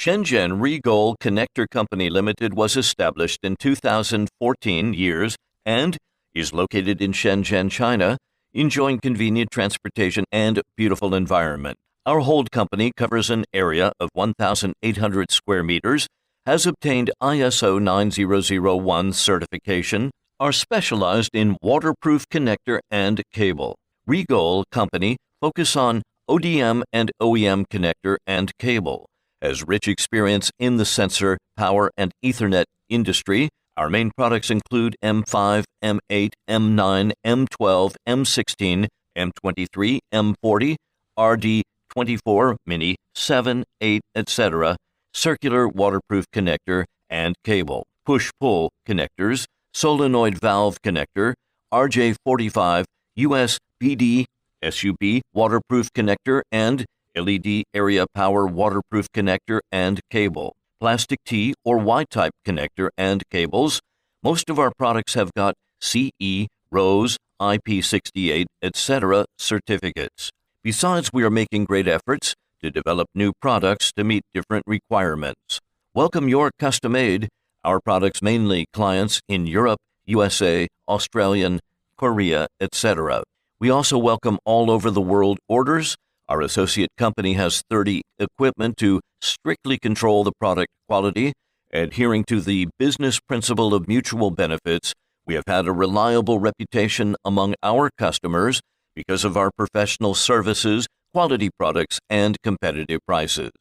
Shenzhen Rigoal Connector Co. Limited was established in 2014 and is located in Shenzhen, China, enjoying convenient transportation and beautiful environment. Our hold company covers an area of 1,800 square meters, has obtained ISO 9001 certification, are specialized in waterproof connector and cable. Rigoal Company focus on ODM and OEM connector and cable. Has rich experience in the sensor, power, and Ethernet industry. Our main products include M5, M8, M9, M12, M16, M23, M40, RD24, Mini, 7, 8, etc., circular waterproof connector and cable, push-pull connectors, solenoid valve connector, RJ45, USB SUB waterproof connector and LED area power waterproof connector and cable, plastic T or Y-type connector and cables. Most of our products have got CE, RoHS, IP68, etc. certificates. Besides, we are making great efforts to develop new products to meet different requirements. Welcome your custom-made. Our products mainly clients in Europe, USA, Australia, Korea, etc. We also welcome all over the world orders. Our associate company has 30 equipment to strictly control the product quality. Adhering to the business principle of mutual benefits, we have had a reliable reputation among our customers because of our professional services, quality products, and competitive prices.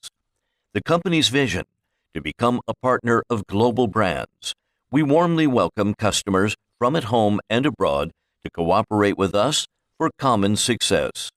The company's vision, to become a partner of global brands. We warmly welcome customers from at home and abroad to cooperate with us for common success.